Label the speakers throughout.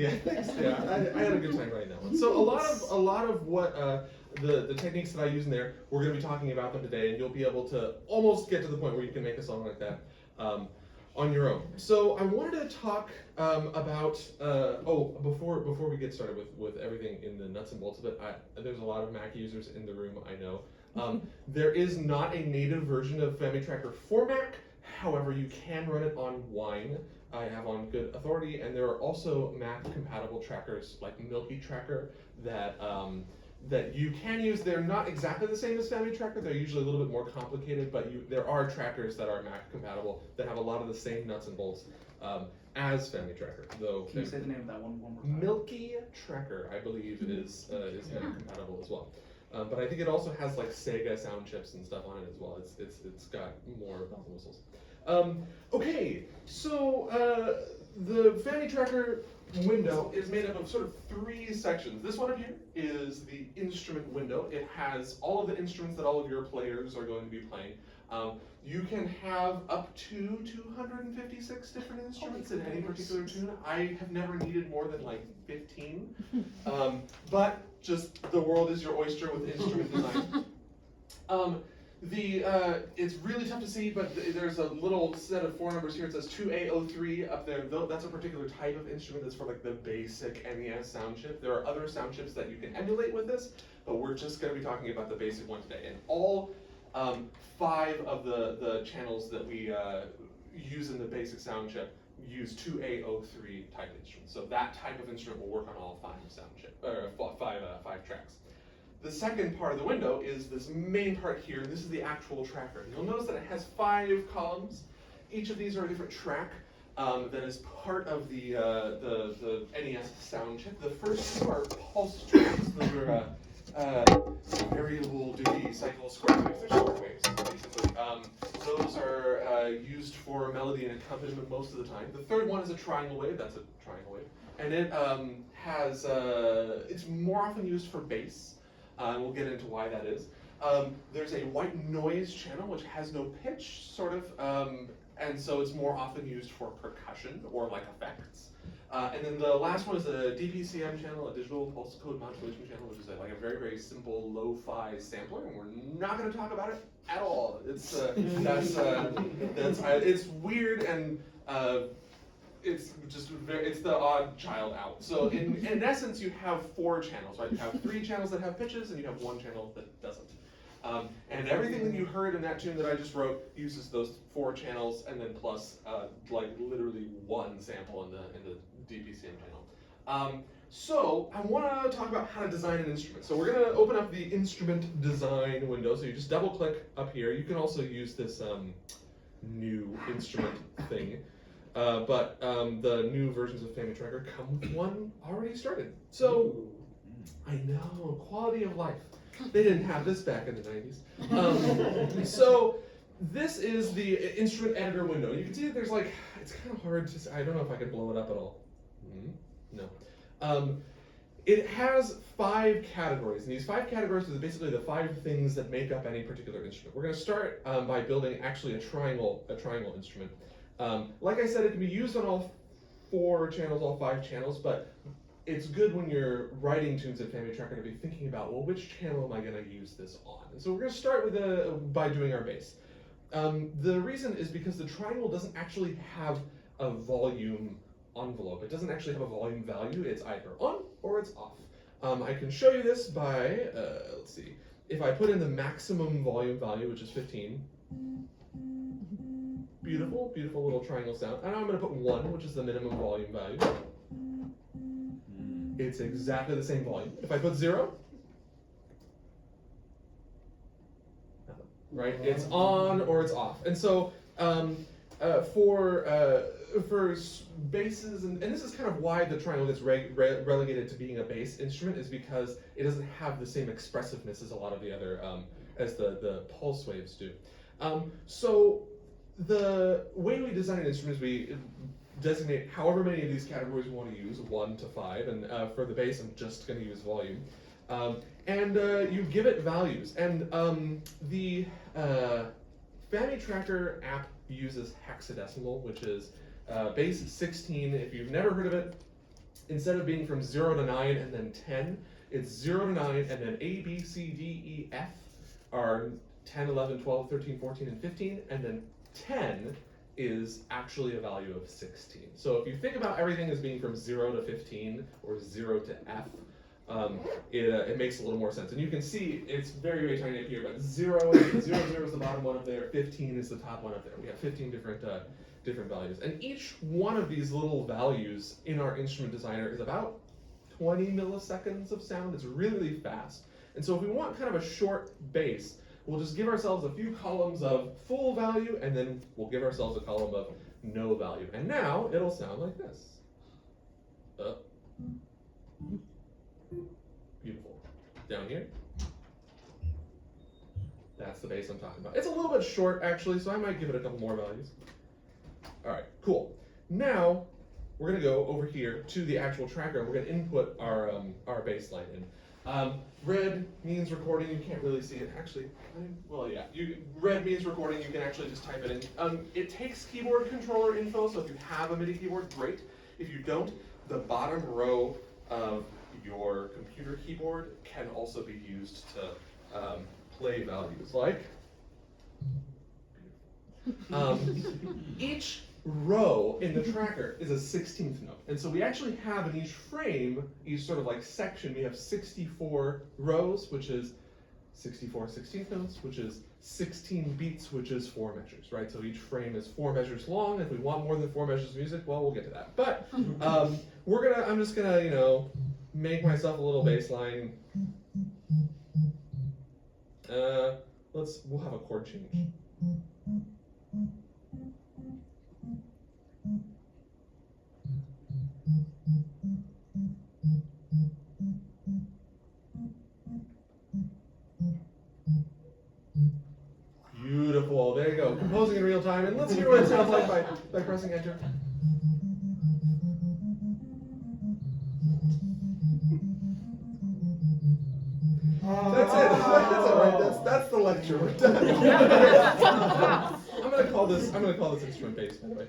Speaker 1: Yeah, thanks. Yeah, I had a good time writing that one. So a lot of what the techniques that I use in there, we're going to be talking about them today, and you'll be able to almost get to the point where you can make a song like that on your own. So I wanted to talk about before we get started with everything in the nuts and bolts of it. There's a lot of Mac users in the room, I know. There is not a native version of Famitracker for Mac. However, you can run it on Wine. I have on good authority, and there are also Mac-compatible trackers like Famitracker that you can use. They're not exactly the same as Famitracker. They're usually a little bit more complicated, but there are trackers that are Mac-compatible that have a lot of the same nuts and bolts as Famitracker. Though,
Speaker 2: can you say the name of that one more time?
Speaker 1: Famitracker, I believe, is Mac-compatible as well. But I think it also has like Sega sound chips and stuff on it as well. It's got more bells and whistles. Okay, so the Famitracker window is made up of sort of 3 sections. This one up here is the instrument window. It has all of the instruments that all of your players are going to be playing. You can have up to 256 different instruments in any particular tune. I have never needed more than like 15. But just the world is your oyster with instrument design. It's really tough to see, but there's a little set of 4 numbers here. It says 2A03 up there. That's a particular type of instrument that's for like the basic NES sound chip. There are other sound chips that you can emulate with this, but we're just going to be talking about the basic one today. And all 5 of the channels that we use in the basic sound chip use 2A03 type instruments. So that type of instrument will work on all 5 sound chip or 5 tracks. The second part of the window is this main part here. This is the actual tracker. You'll notice that it has 5 columns. Each of these are a different track that is part of the NES sound chip. The first 2 are pulse tracks. Those are variable duty cycle square waves. They're square waves, basically. Those are used for melody and accompaniment most of the time. The third one is a triangle wave. That's a triangle wave. And it it's more often used for bass. We'll get into why that is. There's a white noise channel, which has no pitch, sort of, and so it's more often used for percussion or like effects. And then the last one is a DPCM channel, a digital pulse code modulation channel, which is like a very, very simple lo-fi sampler, and we're not going to talk about it at all. It's it's weird and it's just it's the odd child out. So in essence, you have 4 channels, right? You have 3 channels that have pitches, and you have 1 channel that doesn't. And everything that you heard in that tune that I just wrote uses those 4 channels, and then plus like literally 1 sample in the DPCM channel. So I want to talk about how to design an instrument. So we're going to open up the instrument design window. So you just double click up here. You can also use this new instrument thing. But the new versions of Famitracker come with one already started. So, I know, quality of life. They didn't have this back in the 90s. So, this is the instrument editor window. You can see that there's like, it's kind of hard to say. I don't know if I can blow it up at all. No. It has 5 categories, and these 5 categories are basically the 5 things that make up any particular instrument. We're going to start by building actually a triangle instrument. Like I said, it can be used on all 4 channels, all 5 channels, but it's good when you're writing tunes in Famitracker to be thinking about, well, which channel am I going to use this on? And so we're going to start by doing our bass. The reason is because the triangle doesn't actually have a volume envelope. It doesn't actually have a volume value. It's either on or it's off. I can show you this by, let's see, if I put in the maximum volume value, which is 15, beautiful, beautiful little triangle sound. And I'm going to put 1, which is the minimum volume value. It's exactly the same volume. If I put 0, right, it's on or it's off. And so for basses, and this is kind of why the triangle gets relegated to being a bass instrument, is because it doesn't have the same expressiveness as a lot of the other, as the pulse waves do. So the way we design an instrument is we designate however many of these categories we want to use, 1 to 5, and for the bass I'm just going to use volume. And you give it values, and the Famitracker app uses hexadecimal, which is base 16. If you've never heard of it, instead of being from 0 to 9 and then 10, it's 0 to 9 and then A, B, C, D, E, F are 10, 11, 12, 13, 14, and 15, and then 10 is actually a value of 16. So if you think about everything as being from 0 to 15 or 0 to F, it makes a little more sense. And you can see it's very, very tiny up here, but 0 is the bottom one up there, 15 is the top one up there. We have 15 different values. And each one of these little values in our instrument designer is about 20 milliseconds of sound. It's really, really fast. And so if we want kind of a short bass, we'll just give ourselves a few columns of full value, and then we'll give ourselves a column of no value. And now it'll sound like this. Beautiful. Down here. That's the bass I'm talking about. It's a little bit short, actually, so I might give it a couple more values. All right, cool. Now, we're going to go over here to the actual tracker, and we're going to input our bass line in. Red means recording. You can't really see it. Actually, well, yeah. Red means recording. You can actually just type it in. It takes keyboard controller info, so if you have a MIDI keyboard, great. If you don't, the bottom row of your computer keyboard can also be used to play values like. Each row in the tracker is a 16th note. And so we actually have in each frame, each sort of like section, we have 64 rows, which is 64 16th notes, which is 16 beats, which is 4 measures, right? So each frame is 4 measures long. If we want more than 4 measures of music, well, we'll get to that. But I'm just gonna, make myself a little bass line. We'll have a chord change. Beautiful, there you go. Composing in real time, and let's hear what it sounds like by pressing enter. That's it, right? That's the lecture. We're done. I'm gonna call this instrument bass, by the way.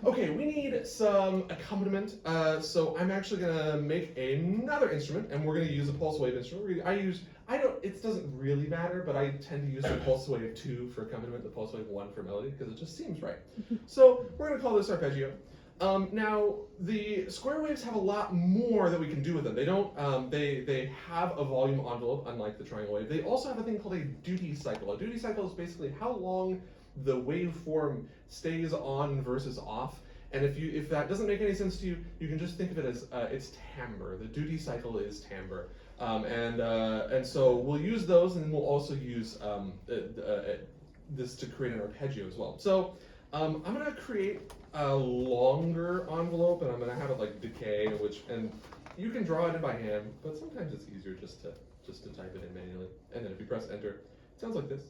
Speaker 1: Okay, we need some accompaniment. So I'm actually gonna make another instrument, and we're gonna use a pulse wave instrument. It doesn't really matter, but I tend to use the pulse wave 2 for accompaniment, the pulse wave 1 for melody, because it just seems right. So we're gonna call this arpeggio. Now, the square waves have a lot more that we can do with them. They don't, they have a volume envelope, unlike the triangle wave. They also have a thing called a duty cycle. A duty cycle is basically how long the waveform stays on versus off. And if that doesn't make any sense to you, you can just think of it as it's timbre. The duty cycle is timbre. And so we'll use those, and then we'll also use this to create an arpeggio as well. So I'm gonna create a longer envelope, and I'm gonna have it like decay, and you can draw it in by hand, but sometimes it's easier just to type it in manually. And then if you press enter, it sounds like this.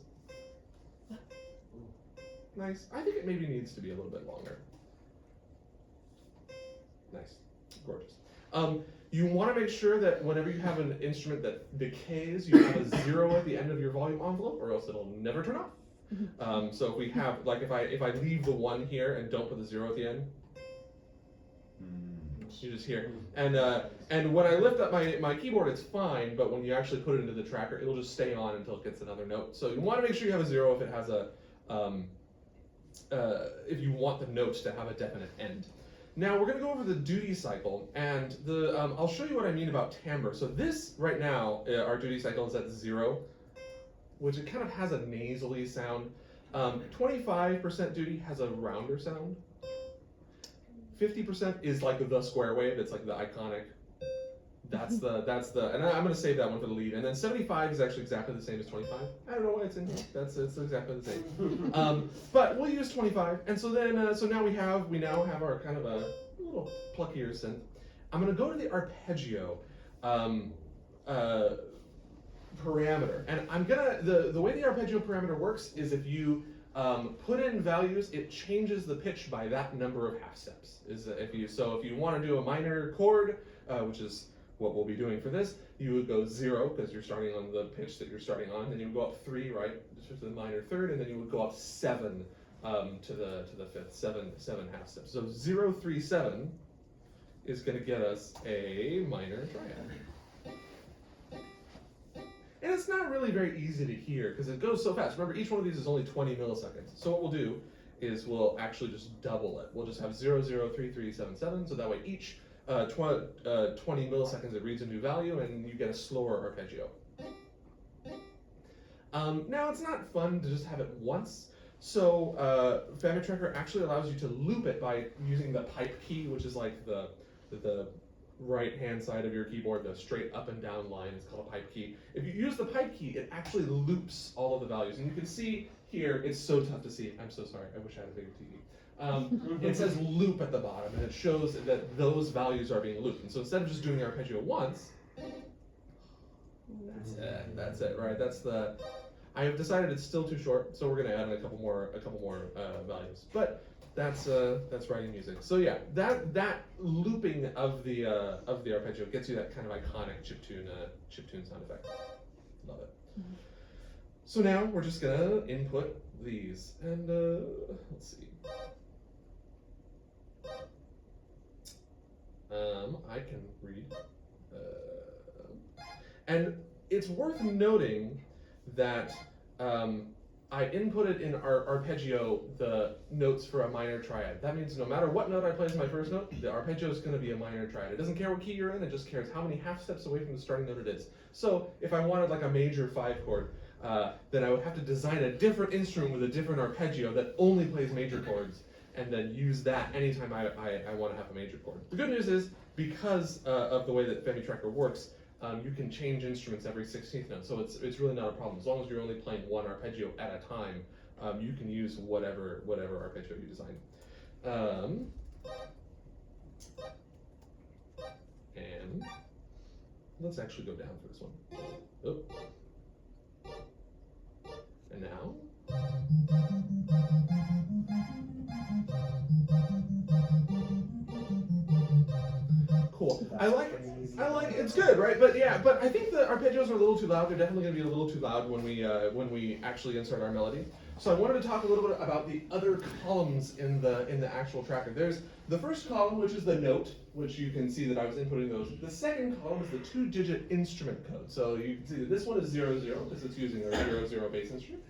Speaker 1: Nice. I think it maybe needs to be a little bit longer. Nice. Gorgeous. You want to make sure that whenever you have an instrument that decays, you have a 0 at the end of your volume envelope, or else it'll never turn off. So if we have, like, if I leave the 1 here and don't put the 0 at the end, you just hear. And when I lift up my keyboard, it's fine, but when you actually put it into the tracker, it'll just stay on until it gets another note. So you want to make sure you have a 0 if it has a if you want the notes to have a definite end. Now we're going to go over the duty cycle, and I'll show you what I mean about timbre. So this right now, our duty cycle is at 0, which it kind of has a nasally sound. 25% duty has a rounder sound. 50% is like the square wave. It's like the iconic. That's the, and I'm going to save that one for the lead. And then 75 is actually exactly the same as 25. I don't know why it's in here. It's exactly the same. But we'll use 25. And so then, so now we now have our kind of a little pluckier synth. I'm going to go to the arpeggio parameter. And I'm going to, the way the arpeggio parameter works is if you put in values, it changes the pitch by that number of half steps. If you want to do a minor chord, which is what we'll be doing for this, you would go 0 because you're starting on the pitch that you're starting on, then you would go up 3, right, to the minor third, and then you would go up 7 to the fifth, seven half steps. So 0, 3, 7 is going to get us a minor triad. And it's not really very easy to hear because it goes so fast. Remember, each one of these is only 20 milliseconds. So what we'll do is we'll actually just double it. We'll just have 003377, so that way each 20 milliseconds it reads a new value and you get a slower arpeggio. Now it's not fun to just have it once, so Famitracker actually allows you to loop it by using the pipe key, which is like the right-hand side of your keyboard, the straight up and down line is called a pipe key. If you use the pipe key, it actually loops all of the values. And you can see here, it's so tough to see. I'm so sorry, I wish I had a bigger TV. It says loop at the bottom, and it shows that those values are being looped. And so instead of just doing the arpeggio once, that's it, right? That's the, I have decided it's still too short, so we're gonna add in a couple more values. But that's writing music. So yeah, that looping of the arpeggio gets you that kind of iconic chiptune sound effect. Love it. Mm-hmm. So now we're just gonna input these, and let's see. I can read, and it's worth noting that I inputted in our arpeggio the notes for a minor triad. That means no matter what note I play as my first note, the arpeggio is going to be a minor triad. It doesn't care what key you're in, it just cares how many half steps away from the starting note it is. So if I wanted like a major 5 chord, then I would have to design a different instrument with a different arpeggio that only plays major chords, and then use that anytime I want to have a major chord. The good news is, because of the way that Famitracker works, you can change instruments every 16th note, so it's really not a problem. As long as you're only playing one arpeggio at a time, you can use whatever arpeggio you design. And let's actually go down for this one. Oh. And now. Cool. I like it. It's good, right? But yeah, but I think the arpeggios are a little too loud. They're definitely going to be a little too loud when we actually insert our melody. So I wanted to talk a little bit about the other columns in the actual tracker. There's the first column, which is the note, which you can see that I was inputting those. The second column is the 2-digit instrument code. So you can see that this one is 00 because it's using our 00 bass instrument.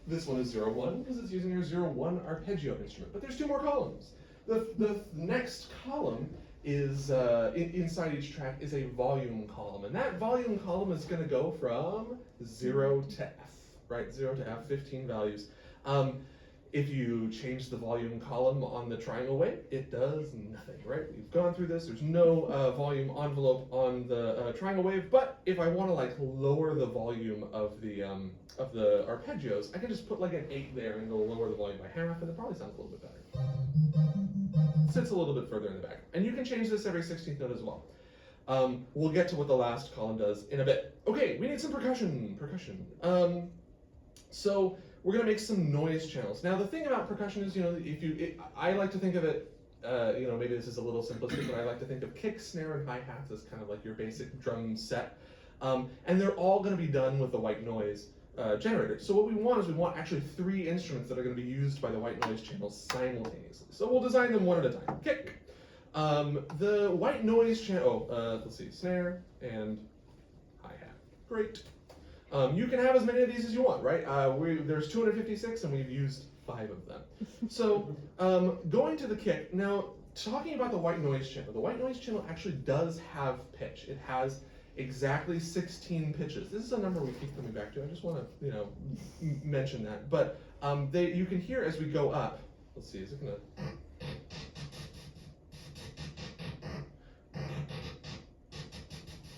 Speaker 1: This one is 01 because it's using our 01 arpeggio instrument. But there's 2 more columns. The next column is inside each track is a volume column, and that volume column is going to go from 0 to F, right? 0 to F, 15 values. If you change the volume column on the triangle wave, it does nothing, right? We've gone through this. There's no volume envelope on the triangle wave, but if I want to like lower the volume of the arpeggios, I can just put like an 8 there and go lower the volume by half, and it probably sounds a little bit better. Sits a little bit further in the back. And you can change this every 16th note as well. We'll get to what the last column does in a bit. Okay, we need some percussion. So we're gonna make some noise channels. Now the thing about percussion is, I like to think of it, maybe this is a little simplistic, but I like to think of kick, snare, and hi-hats as kind of like your basic drum set. And they're all gonna be done with the white noise generator. So what we want actually 3 instruments that are going to be used by the white noise channels simultaneously. So we'll design them one at a time. Kick. The white noise channel, let's see, snare and hi-hat. Great. You can have as many of these as you want, right? There's 256 and we've used 5 of them. So going to the kick, now talking about the white noise channel actually does have pitch. It has exactly 16 pitches. This is a number we keep coming back to. I just want to, mention that. But you can hear as we go up. Let's see, is it gonna?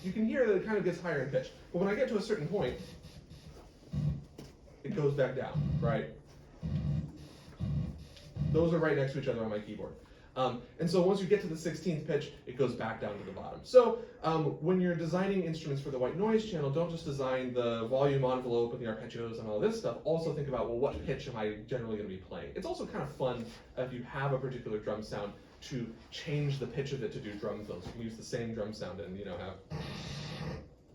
Speaker 1: You can hear that it kind of gets higher in pitch. But when I get to a certain point, it goes back down, right? Those are right next to each other on my keyboard. And so once you get to the 16th pitch, it goes back down to the bottom. So when you're designing instruments for the white noise channel, don't just design the volume envelope and the arpeggios and all this stuff. Also think about, well, what pitch am I generally going to be playing? It's also kind of fun if you have a particular drum sound to change the pitch of it to do drum fills. You can use the same drum sound and have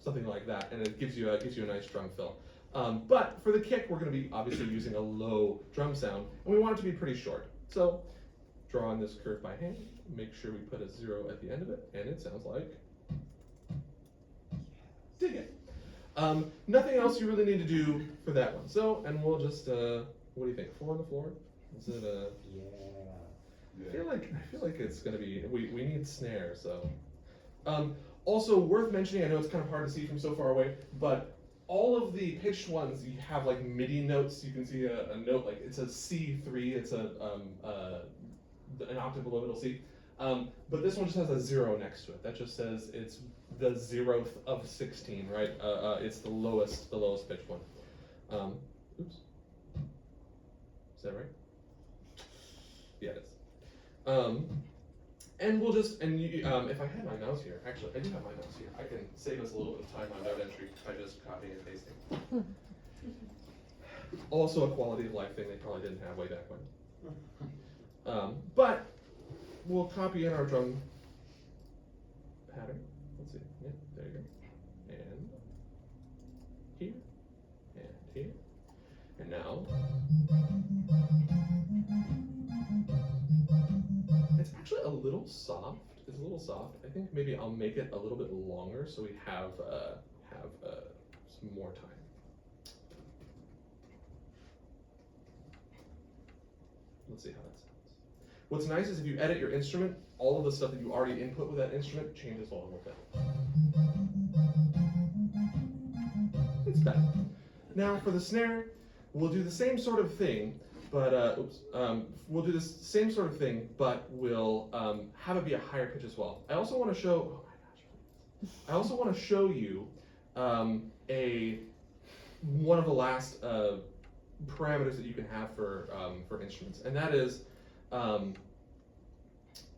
Speaker 1: something like that, and it gives you a nice drum fill. But for the kick, we're going to be obviously using a low drum sound, and we want it to be pretty short. So drawing this curve by hand. Make sure we put a 0 at the end of it, and it sounds like dig it. Nothing else you really need to do for that one. So, and we'll just, what do you think? 4 on the floor? Is it
Speaker 2: Yeah.
Speaker 1: I feel like it's gonna be, we need snare, so. Also worth mentioning, I know it's kind of hard to see from so far away, but all of the pitched ones, you have like MIDI notes. You can see a note, like it says C3, it's an octave below middle C. But this one just has a 0 next to it. That just says it's the 0th of 16, right? It's the lowest pitched one. Oops. Is that right? Yeah, it is. And we'll just, and you, if I had my mouse here, actually, I do have my mouse here. I can save us a little bit of time on note entry by just copying and pasting. Also a quality of life thing they probably didn't have way back when. But we'll copy in our drum pattern. Let's see. Yeah, there you go. And here, and here. And now, it's actually a little soft. It's a little soft. I think maybe I'll make it a little bit longer so we have some more time. Let's see how that sounds. What's nice is if you edit your instrument, all of the stuff that you already input with that instrument changes along with it. It's better. Now for the snare, we'll do the same sort of thing, but we'll do this same sort of thing, but we'll have it be a higher pitch as well. I also want to show. Oh my gosh! Please. I also want to show you one of the last parameters that you can have for instruments, and that is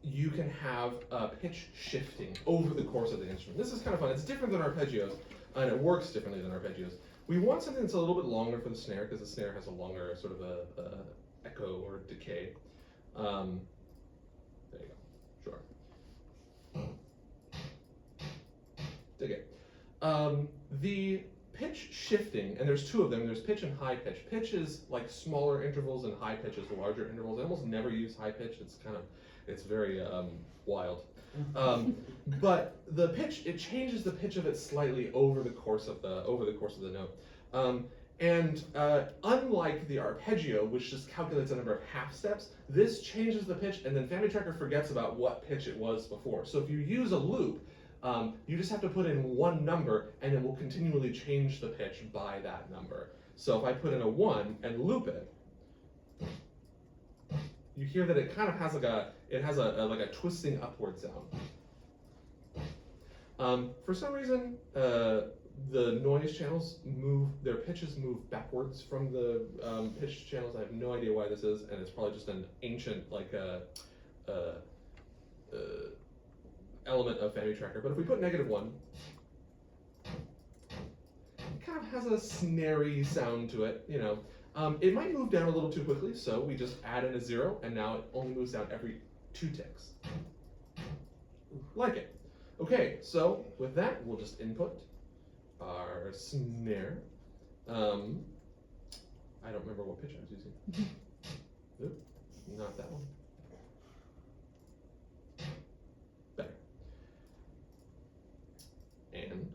Speaker 1: you can have pitch shifting over the course of the instrument. This is kind of fun. It's different than arpeggios, and it works differently than arpeggios. We want something that's a little bit longer for the snare, because the snare has a longer sort of a echo or decay. There you go. Sure. Dig it. The pitch shifting, and there's two of them. There's pitch and high pitch. Pitch is like smaller intervals, and high pitch is larger intervals. I almost never use high pitch. It's very wild. But the pitch, it changes the pitch of it slightly over the course of the note. Unlike the arpeggio, which just calculates a number of half steps, this changes the pitch, and then Famitracker forgets about what pitch it was before. So if you use a loop, you just have to put in one number, and it will continually change the pitch by that number. So if I put in a 1 and loop it, you hear that it kind of has like a twisting upward sound. For some reason, the noise channels their pitches move backwards from the pitch channels. I have no idea why this is, and it's probably just an ancient element of Famitracker. But if we put -1, it kind of has a snarey sound to it, you know. It might move down a little too quickly, so we just add in a 0, and now it only moves down every 2 ticks. Like it. Okay, so with that, we'll just input our snare. I don't remember what pitch I was using. Oop, not that one. Better. And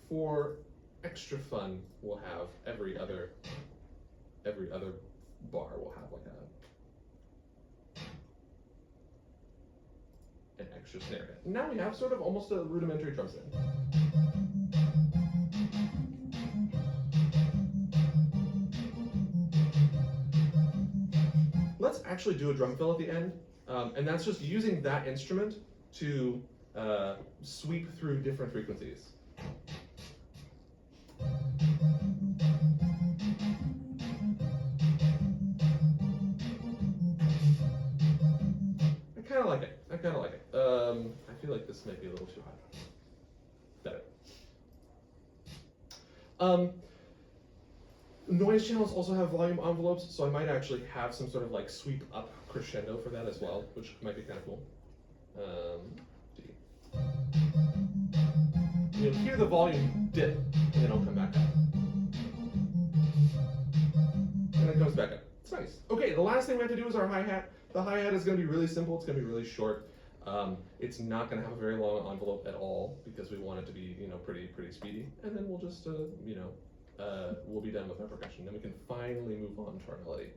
Speaker 1: for extra fun, we'll have every other bar will have like an extra snare hit. Now we have sort of almost a rudimentary drum set. Let's actually do a drum fill at the end, and that's just using that instrument to sweep through different frequencies. I kind of like it. I feel like this might be a little too high. Better. Noise channels also have volume envelopes, so I might actually have some sort of like sweep up crescendo for that as well, which might be kind of cool. You'll hear the volume dip, and then it'll come back up. And it comes back up. It's nice. Okay, the last thing we have to do is our hi-hat. The hi-hat is going to be really simple. It's going to be really short. It's not going to have a very long envelope at all because we want it to be, pretty speedy. And then we'll just, we'll be done with our percussion. Then we can finally move on to our melody.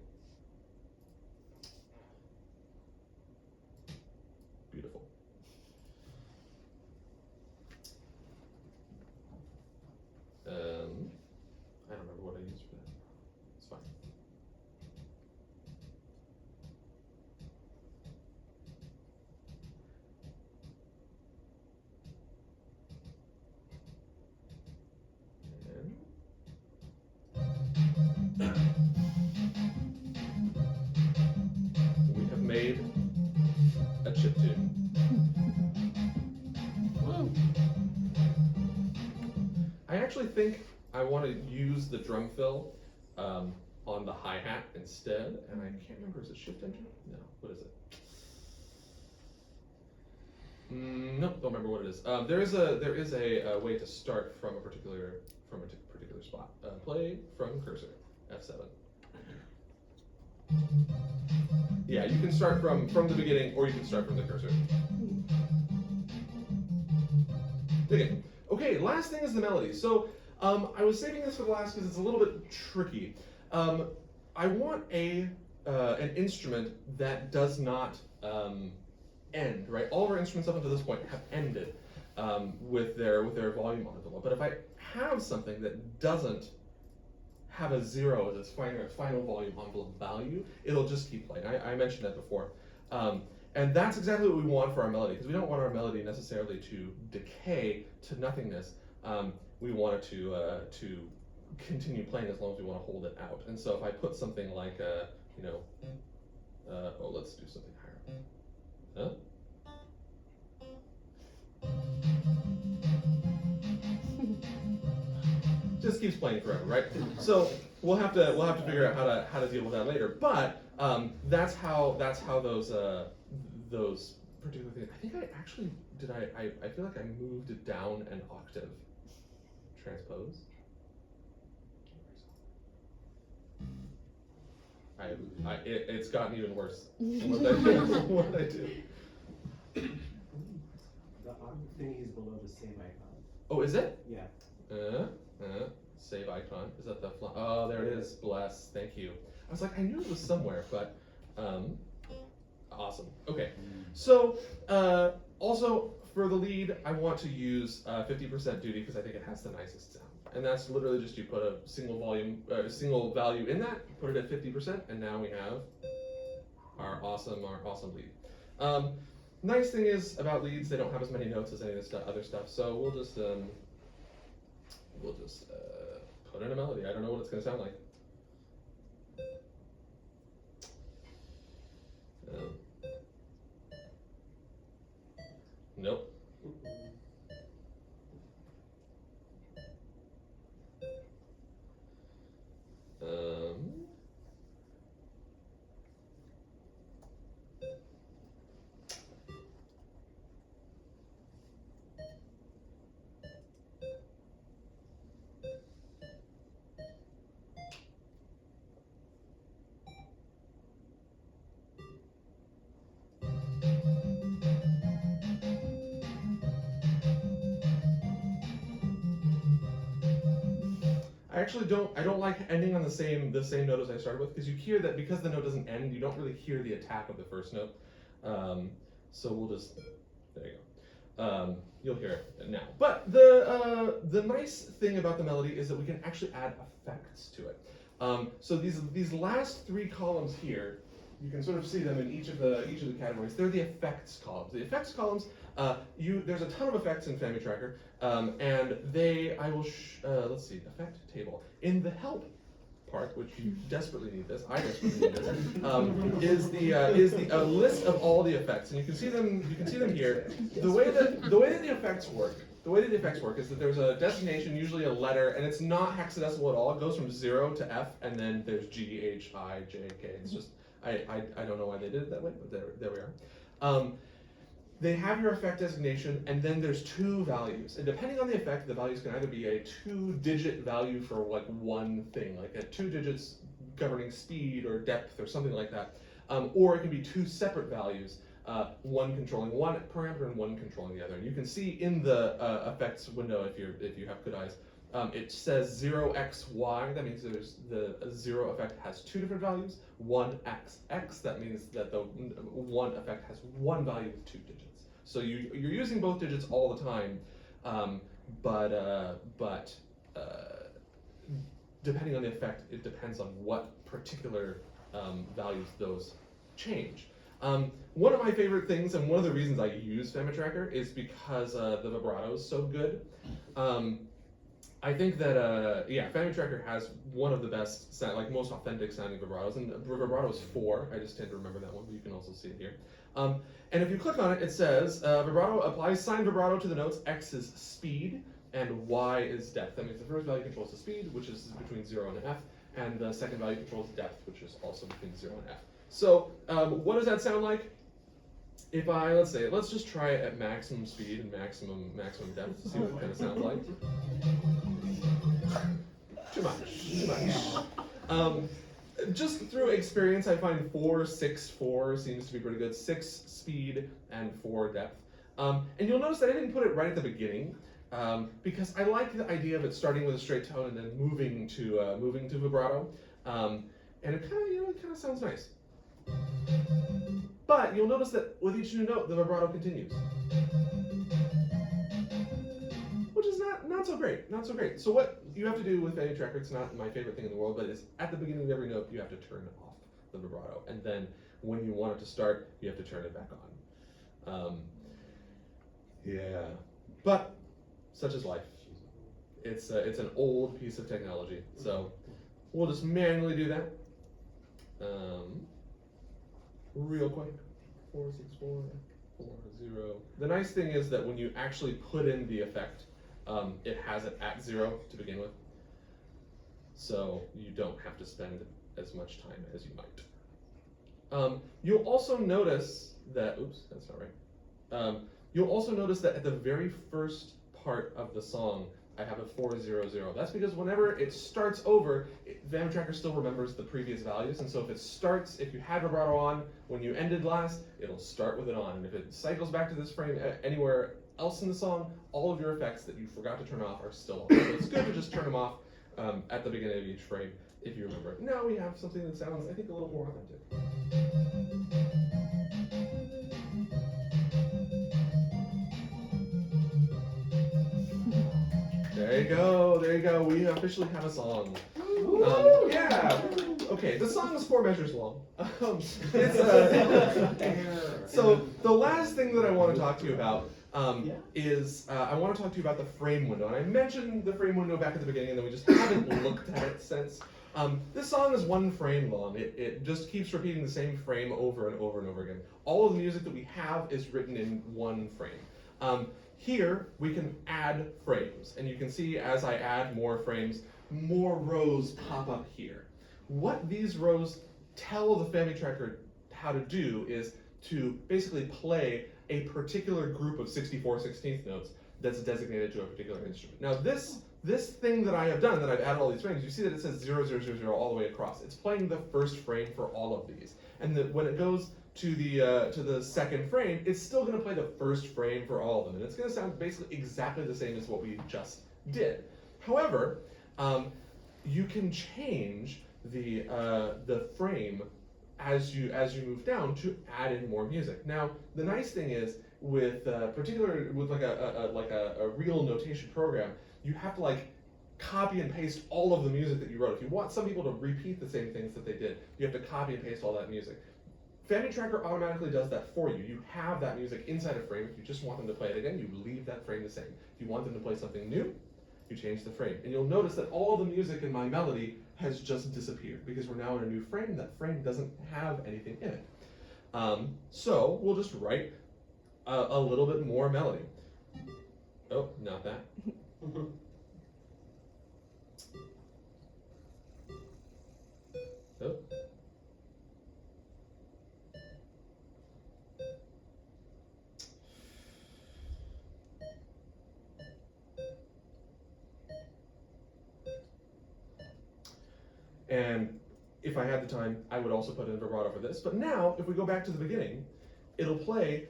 Speaker 1: Beautiful. I don't remember what I used for that. It's fine. And we have made a chip tune. I actually think I want to use the drum fill on the hi-hat instead, and I can't remember, is it shift enter? No, what is it? Nope, don't remember what it is. There is a way to start from a particular spot. Play from cursor, F7. Yeah, you can start from the beginning, or you can start from the cursor. Okay, last thing is the melody. So I was saving this for the last because it's a little bit tricky. I want an instrument that does not end, right? All of our instruments up until this point have ended with their volume envelope. But if I have something that doesn't have a 0 as its final volume envelope value, it'll just keep playing. I mentioned that before. And that's exactly what we want for our melody, because we don't want our melody necessarily to decay to nothingness. We want it to continue playing as long as we want to hold it out. And so if I put something like, let's do something higher. Just keeps playing forever, right? So we'll have to figure out how to deal with that later. But that's how those particular things. I think I actually did. I feel like I moved it down an octave. Transpose. It's gotten even worse. What did I do?
Speaker 2: The octave thing is below the save icon.
Speaker 1: Oh, is it?
Speaker 2: Yeah.
Speaker 1: Save icon. Is that the oh, there it is. Bless. Thank you. I was like, I knew it was somewhere, but awesome. Okay. So also for the lead, I want to use 50% duty because I think it has the nicest sound. And that's literally just you put a single value in that, put it at 50%, and now we have our awesome lead. Nice thing is about leads, they don't have as many notes as any of this other stuff. So we'll just put in a melody. I don't know what it's going to sound like. Nope. I don't like ending on the same note as I started with, because you hear that because the note doesn't end, you don't really hear the attack of the first note. So we'll just, there you go. You'll hear it now. But the nice thing about the melody is that we can actually add effects to it. So these last 3 columns here, you can sort of see them in each of the categories. They're the effects columns. The effects columns, there's a ton of effects in Famitracker, and let's see, effect table. In the help part, which you desperately need this, I desperately need this, is the list of all the effects, and you can see them here. The way that the effects work. The way that the effects work is that there's a designation, usually a letter, and it's not hexadecimal at all. It goes from 0 to F, and then there's G, H, I, J, K. It's just, I don't know why they did it that way, but there we are. They have your effect designation, and then there's 2 values. And depending on the effect, the values can either be a 2-digit value for like one thing, like a 2 digits governing speed or depth or something like that. Or it can be two separate values, one controlling one parameter and one controlling the other. And you can see in the effects window, if you have good eyes, it says 0xy. That means the 0 effect has two different values. 1xx, that means that the 1 effect has one value with two digits. So you're using both digits all the time, but depending on the effect, it depends on what particular values those change. One of my favorite things, and one of the reasons I use Famitracker, is because the vibrato is so good. I think that Famitracker has one of the best, most authentic sounding vibratos, and vibrato is 4. I just tend to remember that one, but you can also see it here. And if you click on it, it says vibrato applies sine vibrato to the notes. X is speed, and Y is depth. That means the first value controls the speed, which is between 0 and F, and the second value controls depth, which is also between 0 and F. So what does that sound like? If let's just try it at maximum speed and maximum depth to see what it kind of sounds like. Too much. Just through experience, I find 4, 6, 4 seems to be pretty good. 6 speed and 4 depth. And you'll notice that I didn't put it right at the beginning because I like the idea of it starting with a straight tone and then moving to vibrato. And it kind of sounds nice. But you'll notice that with each new note, the vibrato continues, which is not so great, So what you have to do with Famitracker, it's not my favorite thing in the world, but is at the beginning of every note, you have to turn off the vibrato, and then when you want it to start, you have to turn it back on. But such is life. It's an old piece of technology, so we'll just manually do that. Real quick, 464, 40. The nice thing is that when you actually put in the effect, it has it at 0 to begin with, so you don't have to spend as much time as you might. You'll also notice that, oops, that's not right. You'll also notice that at the very first part of the song, I have a 400. That's because whenever it starts over, Famitracker still remembers the previous values, and so if you had vibrato on when you ended last, it'll start with it on, and if it cycles back to this frame anywhere else in the song, all of your effects that you forgot to turn off are still on. So it's good to just turn them off at the beginning of each frame if you remember. Now we have something that sounds, I think, a little more authentic. There you go. We officially have a song. Yeah. Okay, the song is 4 measures long. So the last thing that I want to talk to you about is I want to talk to you about the frame window. And I mentioned the frame window back at the beginning, and then we just haven't looked at it since. This song is 1 frame long. It just keeps repeating the same frame over and over and over again. All of the music that we have is written in 1 frame. Here, we can add frames, and you can see as I add more frames, more rows pop up here. What these rows tell the Famitracker how to do is to basically play a particular group of 64/16 notes that's designated to a particular instrument. Now this thing that I have done, that I've added all these frames, you see that it says 0, 0, 0, 0 all the way across. It's playing the first frame for all of these. And when it goes to the second frame, it's still going to play the first frame for all of them, and it's going to sound basically exactly the same as what we just did. However, you can change the frame as you move down to add in more music. Now, the nice thing is with particularly with like a real notation program, you have to copy and paste all of the music that you wrote. If you want some people to repeat the same things that they did, you have to copy and paste all that music. Famitracker automatically does that for you. You have that music inside a frame. If you just want them to play it again, you leave that frame the same. If you want them to play something new, you change the frame. And you'll notice that all the music in my melody has just disappeared because we're now in a new frame. That frame doesn't have anything in it. So we'll just write a little bit more melody. Oh, not that. Oh. And if I had the time, I would also put in vibrato for this. But now, if we go back to the beginning, it'll play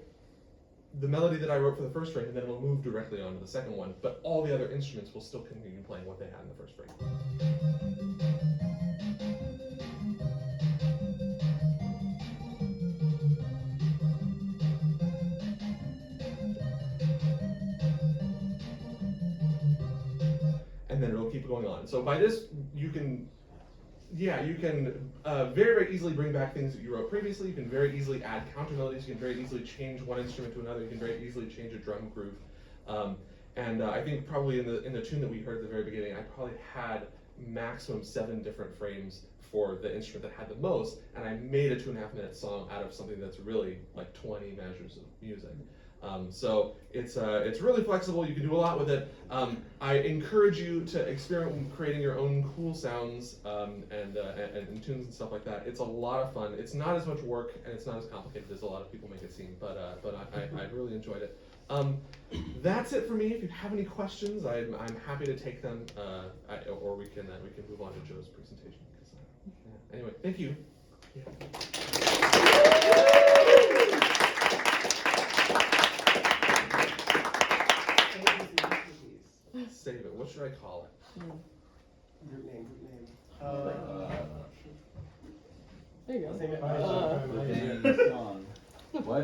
Speaker 1: the melody that I wrote for the first frame, and then it'll move directly onto the second one. But all the other instruments will still continue playing what they had in the first frame. And then it'll keep going on. So by this, you can very, very easily bring back things that you wrote previously. You can very easily add counter melodies. You can very easily change one instrument to another. You can very easily change a drum groove. I think probably in the tune that we heard at the very beginning, I probably had maximum 7 different frames for the instrument that had the most, and I made a 2.5 minute song out of something that's really like 20 measures of music. So it's really flexible. You can do a lot with it. I encourage you to experiment with creating your own cool sounds and tunes and stuff like that. It's a lot of fun. It's not as much work and it's not as complicated as a lot of people make it seem. But I really enjoyed it. That's it for me. If you have any questions, I'm happy to take them, or we can move on to Joe's presentation. Anyway, thank you. Save it. What should I call it?
Speaker 2: Group name.
Speaker 3: There you go.
Speaker 2: Save it.
Speaker 4: What?